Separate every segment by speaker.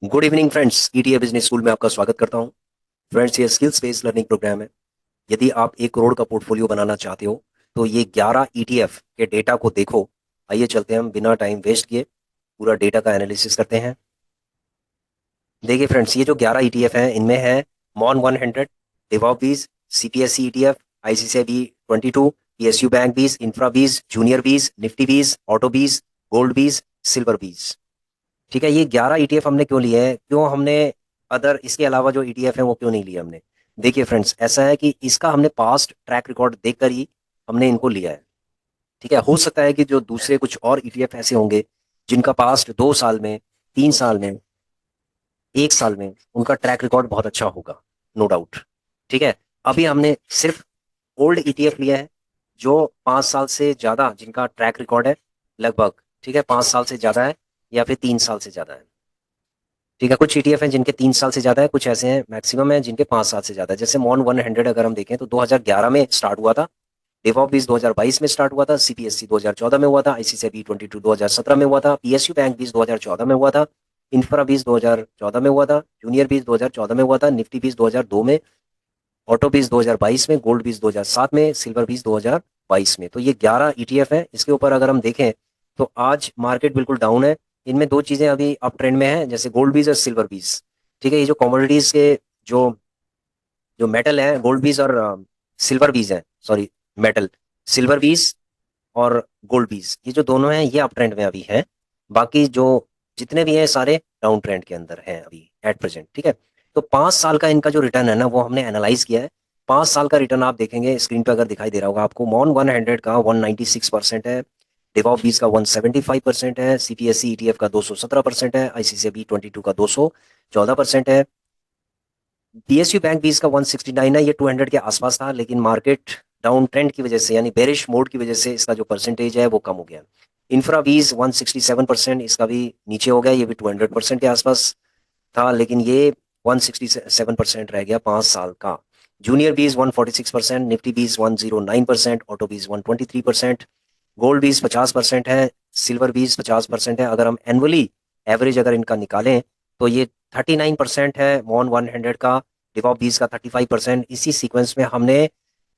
Speaker 1: Good evening friends, ETA business school में आपका स्वागत करता हूं। फ्रेंड्स, ये स्किल्स बेस्ड लर्निंग प्रोग्राम है। यदि आप 1 करोड़ का पोर्टफोलियो बनाना चाहते हो तो ये 11 ईटीएफ के डेटा को देखो। आइए चलते हैं, हम बिना टाइम वेस्ट किए पूरा डेटा का एनालिसिस करते हैं। देखिए फ्रेंड्स, ये जो 11 ईटीएफ हैं इनमें है मॉन 100, डिवॉप bees, CPSC ETF, ICICI B 22, PSU bank bees, infra bees, junior bees, Nifty bees, auto bees, gold bees, silver bees. ठीक है, ये 11 ईटीएफ हमने क्यों लिए हैं, क्यों हमने अदर इसके अलावा जो ईटीएफ है वो क्यों नहीं लिए हमने। देखिए फ्रेंड्स, ऐसा है कि इसका हमने पास्ट ट्रैक रिकॉर्ड देखकर ही हमने इनको लिया है। ठीक है, हो सकता है कि जो दूसरे कुछ और ईटीएफ ऐसे होंगे जिनका पास्ट 2 साल में, 3 साल में, 1 साल में उनका ट्रैक रिकॉर्ड बहुत अच्छा होगा, नो डाउट। ठीक है, अभी हमने सिर्फ ओल्ड ईटीएफ लिया है जो 5 साल से ज्यादा जिनका ट्रैक रिकॉर्ड है, लगभग। ठीक है, 5 साल से ज्यादा है या फिर 3 साल से ज्यादा है। ठीक है, कुछ ईटीएफ हैं जिनके 3 साल से ज्यादा है, कुछ ऐसे हैं मैक्सिमम है जिनके 5 साल से ज्यादा है। जैसे मॉन 100 अगर हम देखें तो 2011 में स्टार्ट हुआ था, डेवॉप बीस 2022 में स्टार्ट हुआ था, सीपीएससी 2014 में हुआ था, आईसीसीआई बी 22 2017 में हुआ था, पीएसयू बैंक बीस 2014 में हुआ था, इंफ्रा बीस 2014 में हुआ था, जूनियर बीस 2014 में हुआ था, निफ्टी बीस 2002 में, ऑटो बीस 2022 में, गोल्ड बीस 2007 में, सिल्वर बीस 2022 में। तो ये 11 ईटीएफ है। इसके ऊपर अगर हम देखें तो आज मार्केट बिल्कुल डाउन है। इनमें दो चीजें अभी अप ट्रेंड में है, जैसे गोल्ड बीज और सिल्वर बीज। ठीक है, ये जो कमोडिटीज के जो जो मेटल है, गोल्ड बीज और सिल्वर बीज है, सॉरी, मेटल, सिल्वर बीज और गोल्ड बीज, ये जो दोनों हैं ये अप ट्रेंड में अभी है। बाकी जो जितने भी हैं सारे डाउन ट्रेंड के अंदर हैं अभी एट प्रेजेंट। ठीक है, तो 5 साल का इनका जो रिटर्न है ना वो हमने एनालाइज किया है। 5 साल का रिटर्न आप देखेंगे स्क्रीन पे, अगर दिखाई दे रहा होगा आपको, मॉन 100 का 196% है, डिवॉप बीस का 175% है, सीपीएससी ईटीएफ का 217% है, आईसीसीआई बी 22 का 214% है, पीएसयू बैंक बीस का 169 है। ये 200 के आसपास था, लेकिन मार्केट डाउन ट्रेंड की वजह से, यानी बेरिश मोड की वजह से इसका जो परसेंटेज है वो कम हो गया। इंफ्रा बीस 167%, इसका भी नीचे हो गया, ये भी 200% के आसपास था, लेकिन ये 167% रह गया 5 साल का। जूनियर बीस 146%, निफ्टी बीस 109%, ऑटो बीस 123%, गोल्ड बीस 50% है, सिल्वर बीस 50% है। अगर हम एनुअली एवरेज अगर इनका निकालें तो ये 39% है मॉन 100 का, डिवॉप बीस का 35%। इसी सीक्वेंस में हमने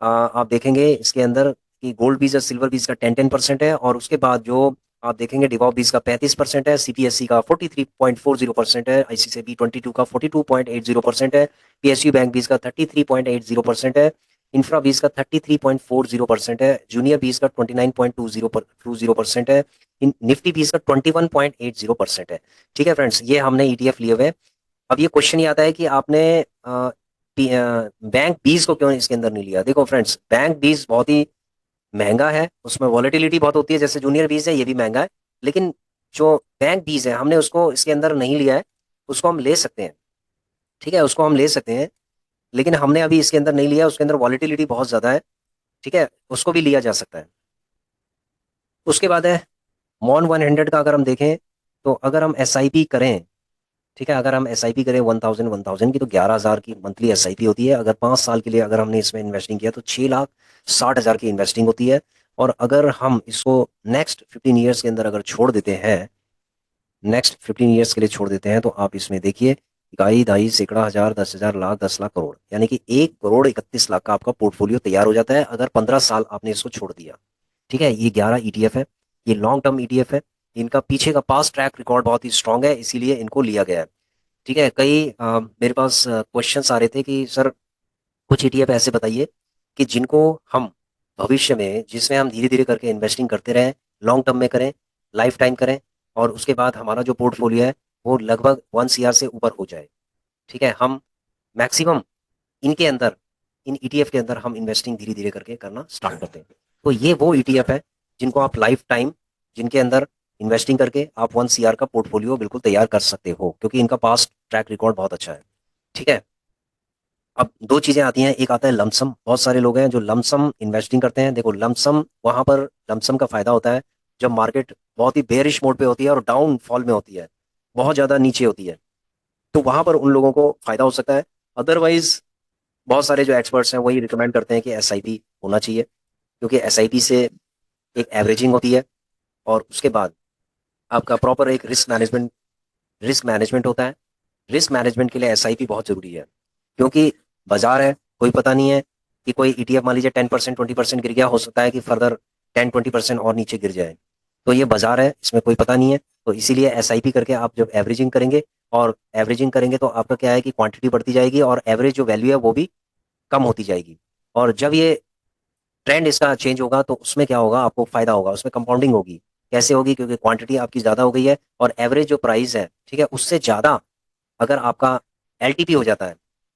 Speaker 1: आप देखेंगे इसके अंदर कि गोल्ड बीज और सिल्वर बीज का 10-10% है, और उसके बाद जो आप देखेंगे डिवॉप बीस का 35% है, सीपीएससी का 43.40% है, आईसीसीआई बी 22 का 42.80% है, पीएसयू बैंक बीस का 33.80% है, इंफ्रा बीस का 33.40% है, जूनियर बीस का 29.20% है, निफ्टी बीस का 21.80% है। ठीक है फ्रेंड्स, ये हमने ईटीएफ लिए हुए हैं। अब ये क्वेश्चन ये आता है कि आपने बैंक बीस को क्यों इसके अंदर नहीं लिया। देखो फ्रेंड्स, बैंक बीस बहुत ही महंगा है, उसमें वॉलेटिलिटी बहुत होती है, जैसे जूनियर बीज है ये भी महंगा है। लेकिन जो बैंक बीज है हमने उसको इसके अंदर नहीं लिया है, उसको हम ले सकते हैं। ठीक है, उसको हम ले सकते हैं, लेकिन हमने अभी इसके अंदर नहीं लिया, उसके अंदर वॉलेटिलिटी बहुत ज्यादा है। ठीक है, उसको भी लिया जा सकता है। उसके बाद है मॉन 100 का, अगर हम देखें तो अगर हम एस आई पी करें, ठीक है, अगर हम एस आई पी करें 1000 की, तो 11,000 की मंथली एस आई पी होती है। अगर 5 साल के लिए अगर हमने इसमें इन्वेस्टिंग किया तो 6,60,000 की इन्वेस्टिंग होती है। और अगर हम इसको नेक्स्ट 15 ईयर्स के अंदर अगर छोड़ देते हैं, नेक्स्ट 15 ईयर्स के लिए छोड़ देते हैं, तो आप इसमें देखिए, इकाई, दहाई, सैकड़ा, हजार, 10,000, लाख, 10 लाख, करोड़, यानी कि 1,31,00,000 का आपका पोर्टफोलियो तैयार हो जाता है अगर 15 साल आपने इसको छोड़ दिया। ठीक है, ये 11 ईटीएफ है, ये लॉन्ग टर्म ईटीएफ है। इनका पीछे का पास ट्रैक रिकॉर्ड बहुत ही स्ट्रांग है, इसीलिए इनको लिया गया है। ठीक है, कई मेरे पास क्वेश्चंस आ रहे थे कि सर कुछ ईटीएफ ऐसे बताइए कि जिनको हम भविष्य में, जिसमें हम धीरे धीरे करके इन्वेस्टिंग करते रहें, लॉन्ग टर्म में करें, लाइफ टाइम करें, और उसके बाद हमारा जो पोर्टफोलियो है वो लगभग 1 CR से ऊपर हो जाए। ठीक है, हम मैक्सिमम इनके अंदर, इन ईटीएफ के अंदर हम इन्वेस्टिंग धीरे धीरे करके करना स्टार्ट करते हैं। तो ये वो ईटीएफ है जिनको आप लाइफ टाइम, जिनके अंदर इन्वेस्टिंग करके आप 1 CR का पोर्टफोलियो बिल्कुल तैयार कर सकते हो, क्योंकि इनका पास्ट ट्रैक रिकॉर्ड बहुत अच्छा है। ठीक है, अब दो चीजें आती हैं, एक आता है लमसम। बहुत सारे लोग हैं जो लमसम इन्वेस्टिंग करते हैं। देखो लमसम, वहां पर लमसम का फायदा होता है जब मार्केट बहुत ही बेरिश मोड पे होती है और डाउन फॉल में होती है, बहुत ज्यादा नीचे होती है, तो वहां पर उन लोगों को फायदा हो सकता है। अदरवाइज बहुत सारे जो एक्सपर्ट्स हैं वही रिकमेंड करते हैं कि एसआईपी होना चाहिए, क्योंकि एसआईपी से एक एवरेजिंग होती है, और उसके बाद आपका प्रॉपर एक रिस्क मैनेजमेंट होता है। रिस्क मैनेजमेंट के लिए एसआईपी बहुत जरूरी है, क्योंकि बाजार है, कोई पता नहीं है कि कोई ईटीएफ मान लीजिए 10% 20% गिर गया, हो सकता है कि फर्दर 10-20% और नीचे गिर जाए। तो ये बाजार है, इसमें कोई पता नहीं है। तो इसीलिए एसआईपी करके आप जब एवरेजिंग करेंगे, और एवरेजिंग करेंगे तो आपका क्या है कि क्वांटिटी बढ़ती जाएगी और एवरेज जो वैल्यू है वो भी कम होती जाएगी। और जब ये ट्रेंड इसका चेंज होगा तो उसमें क्या होगा, आपको फायदा होगा, उसमें कंपाउंडिंग होगी। कैसे होगी? क्योंकि क्वांटिटी आपकी ज्यादा हो गई है और एवरेज जो प्राइस है, ठीक है, उससे ज्यादा अगर आपका एलटीपी हो जाता है,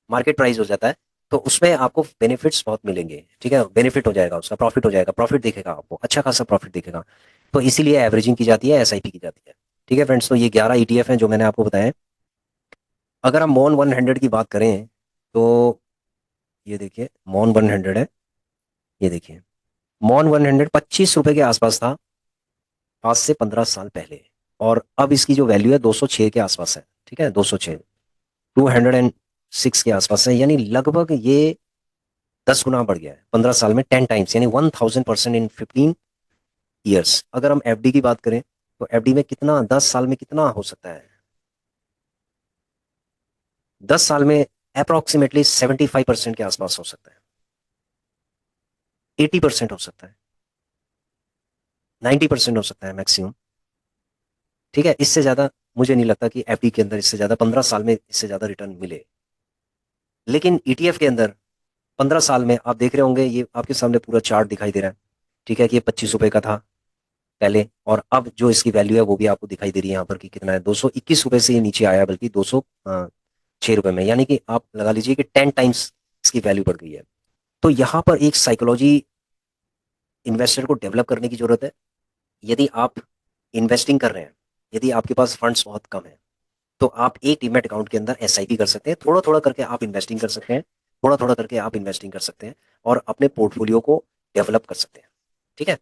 Speaker 1: मार्केट प्राइस हो जाता है, तो उसमें आपको बेनिफिट्स बहुत मिलेंगे। ठीक है, बेनिफिट हो जाएगा, उसका प्रॉफिट हो जाएगा, प्रॉफिट दिखेगा आपको, अच्छा खासा प्रॉफिट दिखेगा। तो इसीलिए एवरेजिंग की जाती है, एसआईपी की जाती है। ठीक है फ्रेंड्स, तो ये 11 ईटीएफ हैं जो मैंने आपको बताया। अगर हम मॉन 100 की बात करें तो ये देखिए मॉन 100 है, ये देखिए मॉन 100 25 रुपए के आसपास था आज से 15 साल पहले, और अब इसकी जो वैल्यू है 206 के आसपास है। ठीक है, 206, 206 के आसपास है, यानी लगभग ये 10 गुना बढ़ गया है 15 साल में, 10 टाइम्स, यानी 1000% इन 15 ईयर्स। अगर हम एफडी की बात करें तो एफडी में कितना, 10 साल में कितना हो सकता है? 10 साल में अप्रोक्सीमेटली 75% के आसपास हो सकता है, 80% हो सकता है, 90% हो सकता है मैक्सिमम। ठीक है, इससे ज्यादा मुझे नहीं लगता कि एफडी के अंदर इससे ज्यादा 15 साल में इससे ज्यादा रिटर्न मिले। लेकिन ईटीएफ के अंदर 15 साल में आप देख रहे होंगे, ये आपके सामने पूरा चार्ट दिखाई दे रहा है। ठीक है, कि ये 25 रुपए का था पहले, और अब जो इसकी वैल्यू है वो भी आपको दिखाई दे रही है यहाँ पर कि कितना है, 221 रुपए से ये नीचे आया, बल्कि 206 रुपए में, यानी कि आप लगा लीजिए कि 10 टाइम्स इसकी वैल्यू बढ़ गई है। तो यहाँ पर एक साइकोलॉजी इन्वेस्टर को डेवलप करने की जरूरत है। यदि आप इन्वेस्टिंग कर रहे हैं, यदि आपके पास फंड्स बहुत कम है, तो आप एक डीमैट अकाउंट के अंदर एसआईपी कर सकते हैं, थोड़ा थोड़ा करके आप इन्वेस्टिंग कर सकते हैं, थोड़ा थोड़ा करके आप इन्वेस्टिंग कर सकते हैं, और अपने पोर्टफोलियो को डेवलप कर सकते हैं। ठीक है,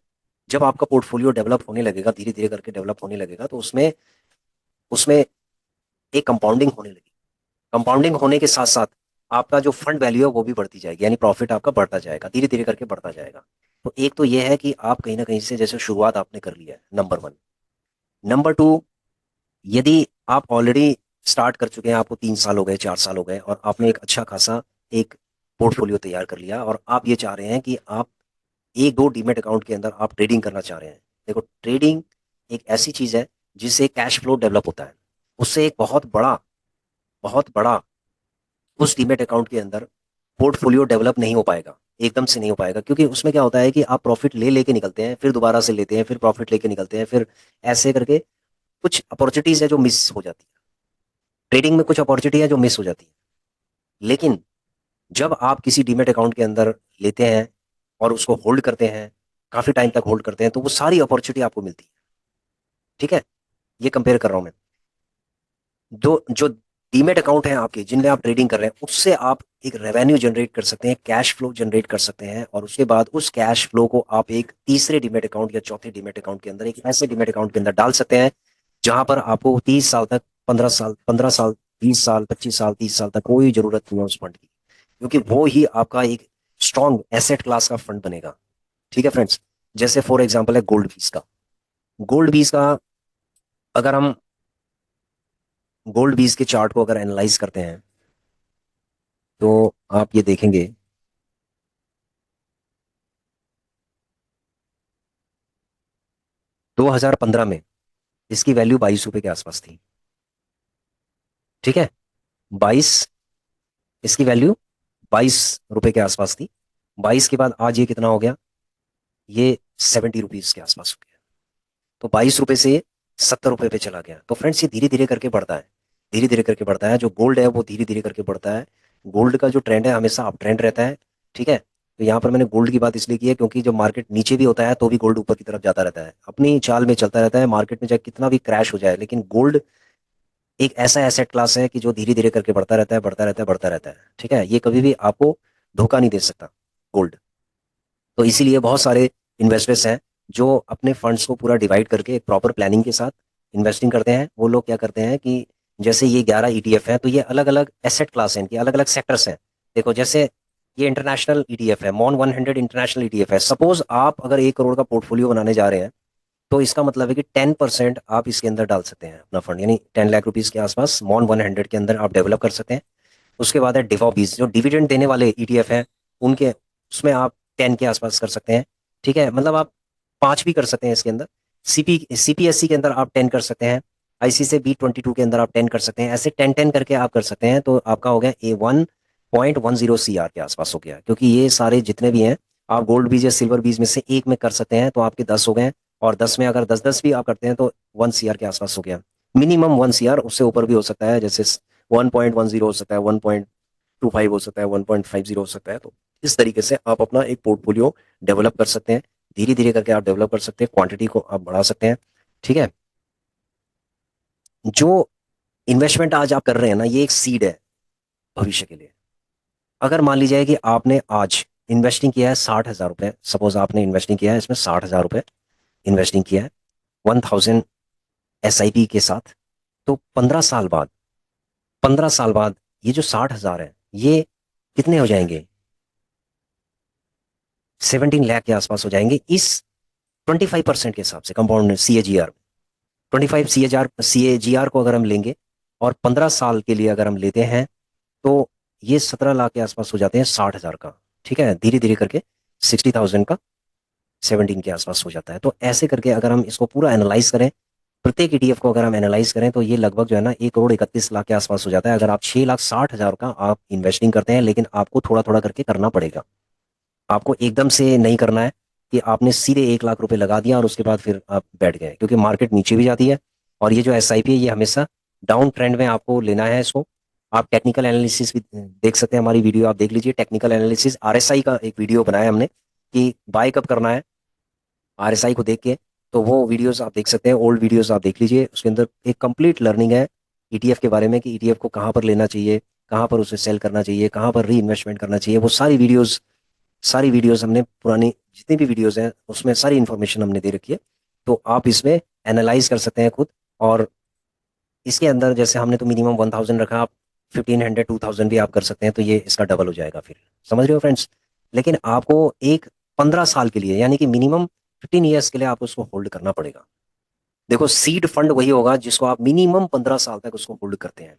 Speaker 1: जब आपका पोर्टफोलियो डेवलप होने लगेगा, धीरे धीरे करके डेवलप होने लगेगा, तो उसमें उसमें एक कंपाउंडिंग होने लगेगी। कंपाउंडिंग होने के साथ साथ आपका जो फंड वैल्यू है वो भी बढ़ती जाएगी, यानी प्रॉफिट आपका बढ़ता जाएगा, धीरे धीरे करके बढ़ता जाएगा। तो एक तो ये है कि आप कहीं ना कहीं से जैसे शुरुआत आपने कर लिया है, नंबर वन। नंबर टू, यदि आप ऑलरेडी स्टार्ट कर चुके हैं, आपको 3 साल हो गए, 4 साल हो गए, और आपने एक अच्छा खासा एक पोर्टफोलियो तैयार कर लिया, और आप ये चाह रहे हैं कि आप एक दो डीमेट अकाउंट के अंदर आप ट्रेडिंग करना चाह रहे हैं। देखो, ट्रेडिंग एक ऐसी चीज है जिससे कैश फ्लो डेवलप होता है। उससे एक बहुत बड़ा उस डीमेट अकाउंट के अंदर पोर्टफोलियो डेवलप नहीं हो पाएगा, एकदम से नहीं हो पाएगा, क्योंकि उसमें क्या होता है कि आप प्रॉफिट ले लेके निकलते हैं, फिर दोबारा से लेते हैं, फिर प्रॉफिट लेके निकलते हैं, फिर ऐसे करके कुछ अपॉर्चुनिटीज है जो मिस हो जाती है। ट्रेडिंग में कुछ अपॉर्चुनिटी है जो मिस हो जाती है। लेकिन जब आप किसी डीमेट अकाउंट के अंदर लेते हैं और उसको होल्ड करते हैं, काफी टाइम तक होल्ड करते हैं, तो वो सारी अपॉर्चुनिटी आपको मिलती है। ठीक है, ये कंपेयर कर रहा हूं मैं। जो जो डीमेट अकाउंट है आपके, जिनमें आप ट्रेडिंग कर रहे हैं, उससे आप एक रेवेन्यू जनरेट कर सकते हैं, कैश फ्लो जनरेट कर सकते हैं, और उसके बाद उस कैश फ्लो को आप एक तीसरे डीमेट अकाउंट या चौथे डीमेट अकाउंट के अंदर, एक ऐसे डीमेट अकाउंट के अंदर डाल सकते हैं जहां पर आपको 30 साल तक, 15 साल, 15 साल, 20 साल, 25 साल, 30 साल तक कोई जरूरत नहीं है उस फंड की, क्योंकि वो ही आपका एक स्ट्रॉन्ग एसेट क्लास का फंड बनेगा। ठीक है फ्रेंड्स, जैसे फॉर एग्जाम्पल है गोल्ड बीज का। गोल्ड बीज का अगर हम गोल्ड बीज के चार्ट को अगर एनालाइज करते हैं तो आप ये देखेंगे, 2015 में इसकी वैल्यू 22 रुपए के आसपास थी। ठीक है, 22, इसकी वैल्यू 22 रुपए के आसपास थी। 22 के बाद आज ये कितना हो गया? ये 70 रुपीज के आसपास हो गया। तो 22 रुपए से 70 रुपए पे चला गया। तो फ्रेंड्स, ये धीरे धीरे करके बढ़ता है, धीरे धीरे करके बढ़ता है। जो गोल्ड है वो धीरे धीरे करके बढ़ता है। गोल्ड का जो ट्रेंड है हमेशा अप ट्रेंड रहता है। ठीक है, तो यहाँ पर मैंने गोल्ड की बात इसलिए की है क्योंकि जब मार्केट नीचे भी होता है तो भी गोल्ड ऊपर की तरफ जाता रहता है, अपनी चाल में चलता रहता है। मार्केट में चाहे कितना भी क्रैश हो जाए, लेकिन गोल्ड एक ऐसा एसेट क्लास है कि जो धीरे धीरे करके बढ़ता रहता है, बढ़ता रहता है, बढ़ता रहता है। ठीक है, ये कभी भी आपको धोखा नहीं दे सकता, गोल्ड। तो इसीलिए बहुत सारे इन्वेस्टर्स हैं जो अपने फंड्स को पूरा डिवाइड करके एक प्रॉपर प्लानिंग के साथ इन्वेस्टिंग करते हैं। वो लोग क्या करते हैं कि जैसे ये 11 ईटीएफ है, तो ये अलग अलग एसेट क्लास हैं, इनके अलग अलग सेक्टर्स हैं। देखो, जैसे ये इंटरनेशनल ईटीएफ है, मॉन 100 इंटरनेशनल ईटीएफ है। सपोज आप अगर 1 करोड़ का पोर्टफोलियो बनाने जा रहे हैं, तो इसका मतलब है कि 10% आप इसके अंदर डाल सकते हैं अपना फंड, यानी 10 लाख रुपीज़ के आसपास मॉन 100 के अंदर आप डेवलप कर सकते हैं। उसके बाद है डिवॉबीज, जो डिविडेंड देने वाले ईटीएफ हैं, उनके उसमें आप 10 के आसपास कर सकते हैं। ठीक है, मतलब आप 5 भी कर सकते हैं इसके अंदर। सीपीएससी के अंदर आप 10 कर सकते हैं। आईसी से B22 के अंदर आप 10 कर सकते हैं। ऐसे 10 10 करके आप कर सकते हैं, तो आपका हो गया A1.10 CR के आसपास हो गया, क्योंकि ये सारे जितने भी हैं, आप गोल्ड बीज या सिल्वर बीज में से एक में कर सकते हैं, तो आपके 10 हो गए। और 10 में अगर 10 10 भी आप करते हैं तो 1 CR के आसपास हो गया। मिनिमम 1 CR, उससे ऊपर भी हो सकता है, जैसे 1.10 हो सकता है, 1.25 हो सकता है, 1.50 हो सकता है। तो इस तरीके से आप अपना एक पोर्टफोलियो डेवलप कर सकते हैं। धीरे धीरे करके आप डेवलप कर सकते हैं, क्वांटिटी को आप बढ़ा सकते हैं। ठीक है, जो इन्वेस्टमेंट आज आप कर रहे हैं ना, ये एक सीड है भविष्य के लिए। अगर मान लीजिए कि आपने आज इन्वेस्टिंग किया है 60,000 रुपये, सपोज आपने इन्वेस्टिंग किया है इसमें 60,000 रुपये इन्वेस्टिंग किया है 1000 SIP के साथ, तो 15 साल बाद, 15 साल बाद ये जो 60,000 है, ये कितने हो जाएंगे? 17 लाख के आसपास हो जाएंगे, इस 25% के हिसाब से, कंपाउंड CAGR। 25 CAGR को अगर हम लेंगे और 15 साल के लिए अगर हम लेते हैं, तो ये 17 लाख के आसपास हो जाते हैं 60,000 का। ठीक है, धीरे धीरे करके 60,000 का 17 के आसपास हो जाता है। तो ऐसे करके अगर हम इसको पूरा एनालाइज करें, प्रत्येक ETF को अगर हम एनालाइज करें, तो ये लगभग जो है ना 1,31 लाख के आसपास हो जाता है, अगर आप 6,60,000 का आप इन्वेस्टिंग करते हैं। लेकिन आपको थोड़ा थोड़ा करके करना पड़ेगा, आपको एकदम से नहीं करना है कि आपने सीधे 1 लाख रुपए लगा दिया और उसके बाद फिर आप बैठ गए, क्योंकि मार्केट नीचे भी जाती है। और ये जो SIP है, ये हमेशा डाउन ट्रेंड में आपको लेना है इसको। आप टेक्निकल एनालिसिस भी देख सकते हैं, हमारी वीडियो आप देख लीजिए, टेक्निकल एनालिसिस RSI का एक वीडियो बनाया हमने कि बाय कब करना है RSI को देख के। तो वो वीडियोस आप देख सकते हैं, ओल्ड वीडियोस आप देख लीजिए, उसके अंदर एक कंप्लीट लर्निंग है ETF के बारे में, कि ETF को कहाँ पर लेना चाहिए, कहाँ पर उसे सेल करना चाहिए, कहाँ पर री इन्वेस्टमेंट करना चाहिए। वो सारी वीडियोस हमने, पुरानी जितनी भी वीडियोस हैं उसमें सारी इन्फॉर्मेशन हमने दे रखी है। तो आप इसमें एनालाइज कर सकते हैं खुद। और इसके अंदर जैसे हमने तो मिनिमम 1000 रखा, आप 1500 2000 भी आप कर सकते हैं, तो ये इसका डबल हो जाएगा फिर। समझ रहे हो फ्रेंड्स? लेकिन आपको एक 15 साल के लिए, यानी कि मिनिमम 15 ईयर्स के लिए आपको उसको होल्ड करना पड़ेगा। देखो, सीड फंड वही होगा जिसको आप मिनिमम 15 साल तक उसको होल्ड करते हैं।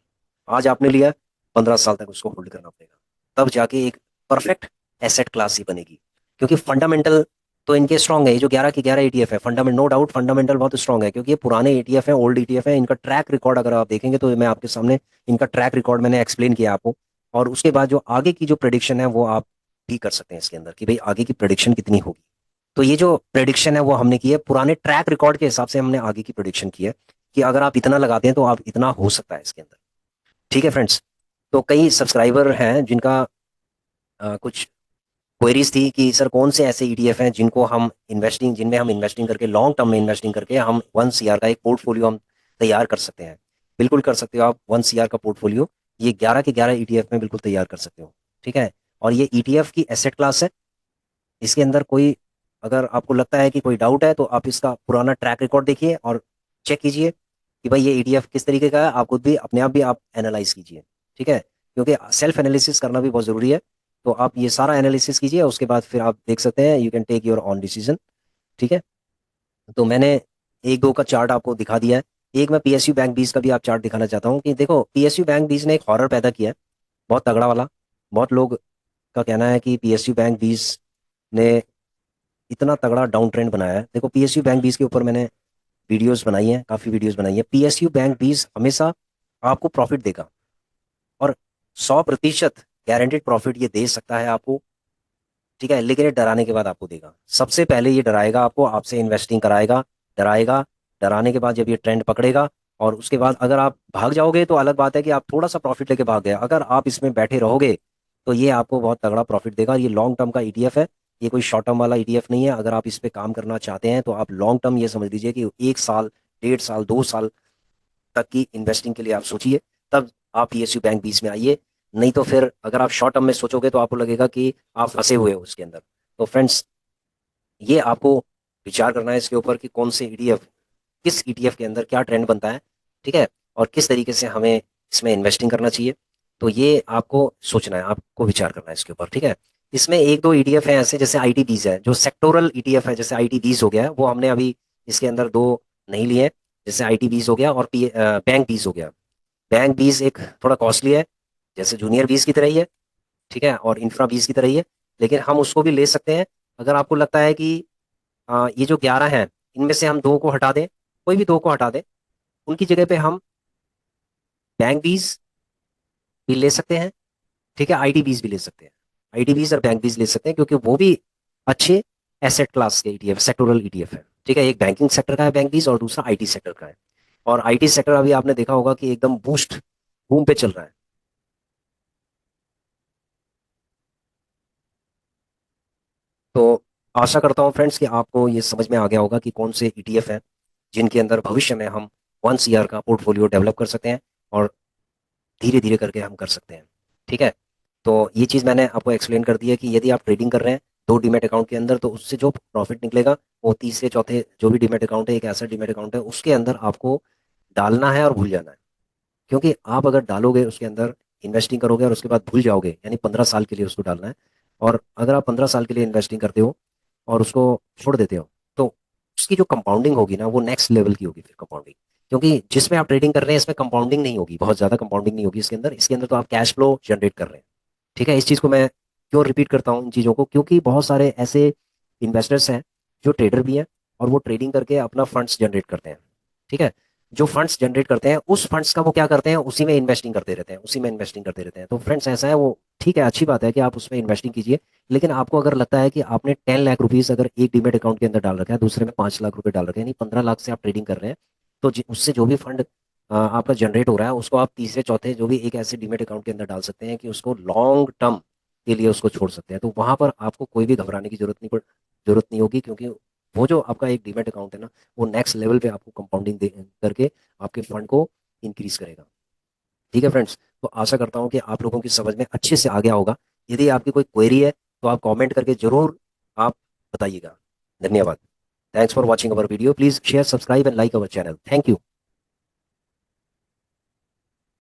Speaker 1: आज आपने लिया, 15 साल तक उसको होल्ड करना पड़ेगा, तब जाके एक परफेक्ट एसेट क्लास ही बनेगी। क्योंकि फंडामेंटल तो इनके स्ट्रांग है, ये जो 11 के 11 ETF है, फंडामेंटल नो डाउट फंडामेंटल बहुत स्ट्रांग है, क्योंकि ये पुराने ETF है, ओल्ड ETF है। इनका ट्रैक रिकॉर्ड अगर आप देखेंगे, तो मैं आपके सामने इनका ट्रैक रिकॉर्ड मैंने एक्सप्लेन किया आपको। और उसके बाद जो आगे की जो प्रेडिक्शन है, वो आप भी कर सकते हैं इसके अंदर, कि भाई आगे की प्रेडिक्शन कितनी होगी। तो ये जो प्रेडिक्शन है वो हमने की है पुराने ट्रैक रिकॉर्ड के हिसाब से, हमने आगे की प्रेडिक्शन की है कि अगर आप इतना लगाते हैं तो आप इतना हो सकता है इसके अंदर। ठीक है फ्रेंड्स? तो कई सब्सक्राइबर हैं जिनका कुछ क्वेरीज थी कि सर कौन से ऐसे ETF हैं जिनमें हम इन्वेस्टिंग करके, लॉन्ग टर्म में इन्वेस्टिंग करके हम 1 CR का एक पोर्टफोलियो हम तैयार कर सकते हैं। बिल्कुल कर सकते हो आप 1 CR का पोर्टफोलियो, ये 11 के 11 ETF में बिल्कुल तैयार कर सकते हो। ठीक है, और ये ETF की एसेट क्लास है। इसके अंदर कोई, अगर आपको लगता है कि कोई डाउट है, तो आप इसका पुराना ट्रैक रिकॉर्ड देखिए और चेक कीजिए कि भाई ये ETF किस तरीके का है। आप खुद भी अपने आप भी आप एनालाइज कीजिए। ठीक है, क्योंकि सेल्फ एनालिसिस करना भी बहुत ज़रूरी है। तो आप ये सारा एनालिसिस कीजिए, उसके बाद फिर आप देख सकते हैं, you can take your own decision. ठीक है, तो मैंने एक दो का चार्ट आपको दिखा दिया है। एक मैं PSU बैंक 20 का भी आप चार्ट दिखाना चाहता हूँ, कि देखो PSU बैंक 20 ने एक हॉरर पैदा किया है, बहुत तगड़ा वाला। बहुत लोग का कहना है कि PSU बैंक 20 ने इतना तगड़ा डाउन ट्रेंड बनाया है। देखो, PSU बैंक 20 के ऊपर मैंने वीडियोस बनाई हैं, काफ़ी वीडियोस बनाई है। PSU बैंक 20 हमेशा आपको प्रॉफिट देगा, और 100% गारंटेड प्रॉफिट ये दे सकता है आपको। ठीक है, लेकिन ये डराने के बाद आपको देगा। सबसे पहले ये डराएगा आपको, आपसे इन्वेस्टिंग कराएगा, डराएगा। डराने के बाद जब ये ट्रेंड पकड़ेगा, और उसके बाद अगर आप भाग जाओगे तो अलग बात है, कि आप थोड़ा सा प्रॉफिट लेके भाग गए। अगर आप इसमें बैठे रहोगे, तो ये आपको बहुत तगड़ा प्रॉफिट देगा। ये लॉन्ग टर्म का ETF है, ये कोई शॉर्ट टर्म वाला ETF नहीं है। अगर आप इस पे काम करना चाहते हैं, तो आप लॉन्ग टर्म ये समझ लीजिए कि 1 साल, 1.5 साल, 2 साल तक की इन्वेस्टिंग के लिए आप सोचिए, तब आप PSU बैंक 20 में आइए। नहीं तो फिर अगर आप शॉर्ट टर्म में सोचोगे, तो आपको लगेगा कि आप फंसे हुए हो उसके अंदर। तो फ्रेंड्स, ये आपको विचार करना है इसके ऊपर कि कौन से ETF, किस ETF के अंदर क्या ट्रेंड बनता है। ठीक है, और किस तरीके से हमें इसमें इन्वेस्टिंग करना चाहिए। तो ये आपको सोचना है, आपको विचार करना है इसके ऊपर। ठीक है, इसमें एक दो ETF हैं ऐसे, जैसे ITBs है, जो सेक्टोरल ETF है, जैसे ITBs हो गया है, वो हमने अभी इसके अंदर दो नहीं लिए हैं, जैसे आईटी बीस हो गया और बैंक बीस हो गया। बैंक बीस एक थोड़ा कॉस्टली है, जैसे जूनियर बीस की तरह ही है, ठीक है, और इंफ्रा बीस की तरह ही है, लेकिन हम उसको भी ले सकते हैं। अगर आपको लगता है कि ये जो 11 हैं इनमें से हम दो को हटा दें, कोई भी दो को हटा दें, उनकी जगह पे हम बैंक बीस भी ले सकते हैं, ठीक है, आईटी बीस भी ले सकते हैं। आईटी बीस और बैंक बीस ले सकते हैं क्योंकि वो भी अच्छे एसेट क्लास के ईटीएफ, सेक्टोरल ईटीएफ है, ठीक है। एक बैंकिंग सेक्टर का है बैंक बीस और दूसरा आईटी सेक्टर का है। और आईटी सेक्टर अभी आपने देखा होगा कि एकदम बूस्ट बूम पे चल रहा है। तो आशा करता हूँ फ्रेंड्स कि आपको ये समझ में आ गया होगा कि कौन से ईटीएफ हैं जिनके अंदर भविष्य में हम 1 CR का पोर्टफोलियो डेवलप कर सकते हैं और धीरे धीरे करके हम कर सकते हैं, ठीक है। तो ये चीज़ मैंने आपको एक्सप्लेन कर दी है कि यदि आप ट्रेडिंग कर रहे हैं दो डीमेट अकाउंट के अंदर, तो उससे जो प्रॉफिट निकलेगा वो तीसरे चौथे जो भी डीमेट अकाउंट है, एक ऐसा डीमेट अकाउंट है उसके अंदर आपको डालना है और भूल जाना है। क्योंकि आप अगर डालोगे उसके अंदर, इन्वेस्टिंग करोगे और उसके बाद भूल जाओगे, यानी 15 साल के लिए उसको डालना है। और अगर आप 15 साल के लिए इन्वेस्टिंग करते हो और उसको छोड़ देते हो, तो उसकी जो कंपाउंडिंग होगी ना वो नेक्स्ट लेवल की होगी फिर कंपाउंडिंग। क्योंकि जिसमें आप ट्रेडिंग कर रहे हैं इसमें कंपाउंडिंग नहीं होगी, बहुत ज़्यादा कंपाउंडिंग नहीं होगी इसके अंदर तो आप कैश फ्लो जनरेट कर रहे हैं, ठीक है। इस चीज़ को मैं क्यों रिपीट करता हूँ इन चीज़ों को, क्योंकि बहुत सारे ऐसे इन्वेस्टर्स हैं जो ट्रेडर भी हैं और वो ट्रेडिंग करके अपना फंड्स जनरेट करते हैं, ठीक है। जो फंड्स जनरेट करते हैं उस फंड्स का वो क्या करते हैं, उसी में इन्वेस्टिंग करते रहते हैं, उसी में इन्वेस्टिंग करते रहते हैं। तो फ्रेंड्स ऐसा है, वो ठीक है, अच्छी बात है कि आप उसमें इन्वेस्टिंग कीजिए, लेकिन आपको अगर लगता है कि आपने 10 लाख रुपीज अगर एक डीमेट अकाउंट के अंदर डाल रखा है, दूसरे में 5 लाख रुपए डाल रखे हैं, यानी 15 लाख से आप ट्रेडिंग कर रहे हैं, तो उससे जो भी फंड आपका जनरेट हो रहा है उसको आप तीसरे चौथे जो भी एक ऐसे डीमेट अकाउंट के अंदर डाल सकते हैं कि उसको लॉन्ग टर्म के लिए उसको छोड़ सकते हैं। तो वहां पर आपको कोई भी घबराने की जरूरत नहीं होगी, क्योंकि वो जो आपका एक डीमेट अकाउंट है ना, वो नेक्स्ट लेवल पे आपको कंपाउंडिंग करके आपके फंड को इंक्रीज करेगा, ठीक है फ्रेंड्स। तो आशा करता हूँ कि आप लोगों की समझ में अच्छे से आ गया होगा। यदि आपकी कोई क्वेरी है तो आप कमेंट करके जरूर आप बताइएगा। धन्यवाद। Thanks for watching our video. Please share, subscribe and like our channel. Thank you.